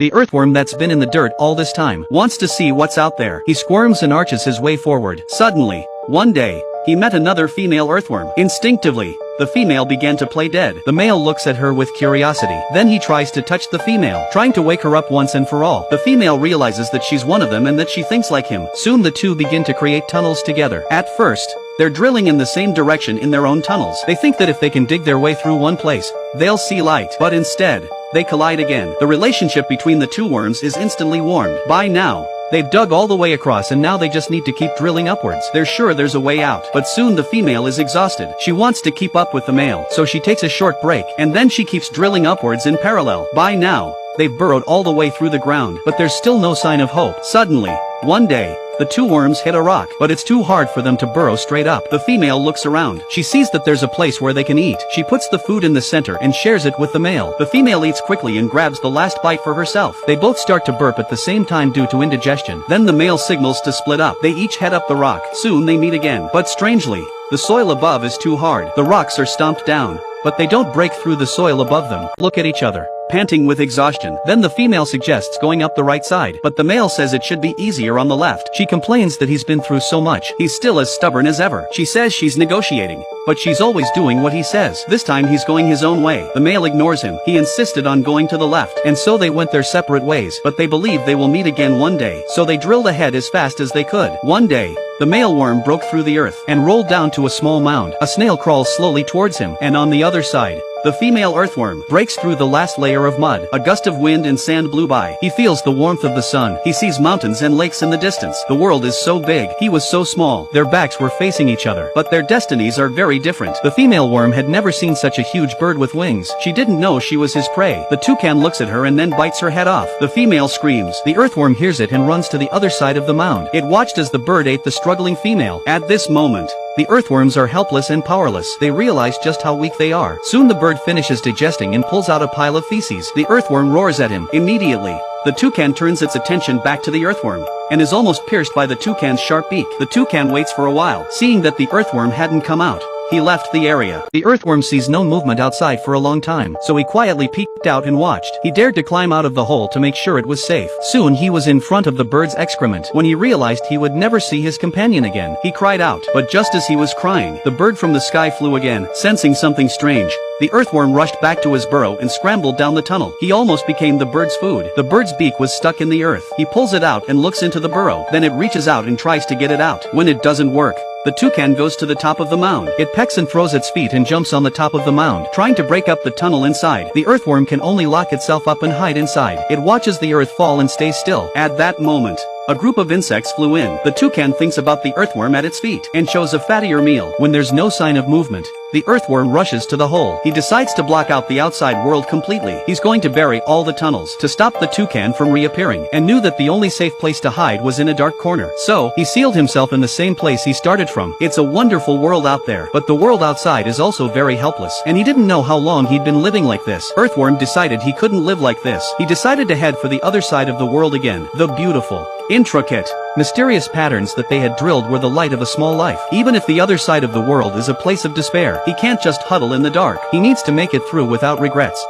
The earthworm that's been in the dirt all this time wants to see what's out there. He squirms and arches his way forward. Suddenly, one day, he met another female earthworm. Instinctively, the female began to play dead. The male looks at her with curiosity. Then he tries to touch the female, trying to wake her up once and for all. The female realizes that she's one of them and that she thinks like him. Soon the two begin to create tunnels together. At first, they're drilling in the same direction in their own tunnels. They think that if they can dig their way through one place, they'll see light. But instead, they collide again. The relationship between the two worms is instantly warmed. By now, they've dug all the way across and now they just need to keep drilling upwards. They're sure there's a way out. But soon the female is exhausted. She wants to keep up with the male, so she takes a short break, and then she keeps drilling upwards in parallel. By now, they've burrowed all the way through the ground, but there's still no sign of hope. Suddenly, one day, the two worms hit a rock, but it's too hard for them to burrow straight up. The female looks around. She sees that there's a place where they can eat. She puts the food in the center and shares it with the male. The female eats quickly and grabs the last bite for herself. They both start to burp at the same time due to indigestion. Then the male signals to split up. They each head up the rock. Soon they meet again. But strangely, the soil above is too hard. The rocks are stomped down, but they don't break through the soil above them. Look at each other, panting with exhaustion. Then the female suggests going up the right side, but the male says it should be easier on the left. She complains that he's been through so much. He's still as stubborn as ever. She says she's negotiating, but she's always doing what he says. This time he's going his own way. The male ignores him. He insisted on going to the left, and so they went their separate ways. But they believe they will meet again one day, so they drilled ahead as fast as they could. One day, the male worm broke through the earth and rolled down to a small mound. A snail crawls slowly towards him, and on the other side, the female earthworm breaks through the last layer of mud. A gust of wind and sand blew by. He feels the warmth of the sun. He sees mountains and lakes in the distance. The world is so big. He was so small. Their backs were facing each other, but their destinies are very different. The female worm had never seen such a huge bird with wings. She didn't know she was his prey. The toucan looks at her and then bites her head off. The female screams. The earthworm hears it and runs to the other side of the mound. It watched as the bird ate the struggling female. At this moment, the earthworms are helpless and powerless. They realize just how weak they are. Soon the bird finishes digesting and pulls out a pile of feces. The earthworm roars at him. Immediately, the toucan turns its attention back to the earthworm, and is almost pierced by the toucan's sharp beak. The toucan waits for a while. Seeing that the earthworm hadn't come out, he left the area. The earthworm sees no movement outside for a long time, so he quietly peeked out and watched. He dared to climb out of the hole to make sure it was safe. Soon he was in front of the bird's excrement. When he realized he would never see his companion again, he cried out. But just as he was crying, the bird from the sky flew again. Sensing something strange, the earthworm rushed back to his burrow and scrambled down the tunnel. He almost became the bird's food. The bird's beak was stuck in the earth. He pulls it out and looks into the burrow. Then it reaches out and tries to get it out. When it doesn't work, the toucan goes to the top of the mound. It pecks and throws its feet and jumps on the top of the mound, trying to break up the tunnel inside. The earthworm can only lock itself up and hide inside. It watches the earth fall and stays still. At that moment, a group of insects flew in. The toucan thinks about the earthworm at its feet and chose a fattier meal. When there's no sign of movement, the earthworm rushes to the hole. He decides to block out the outside world completely. He's going to bury all the tunnels to stop the toucan from reappearing, and knew that the only safe place to hide was in a dark corner. So, he sealed himself in the same place he started from. It's a wonderful world out there, but the world outside is also very helpless, and he didn't know how long he'd been living like this. Earthworm decided he couldn't live like this. He decided to head for the other side of the world again. The beautiful, intricate, mysterious patterns that they had drilled were the light of a small life. Even if the other side of the world is a place of despair, he can't just huddle in the dark. He needs to make it through without regrets.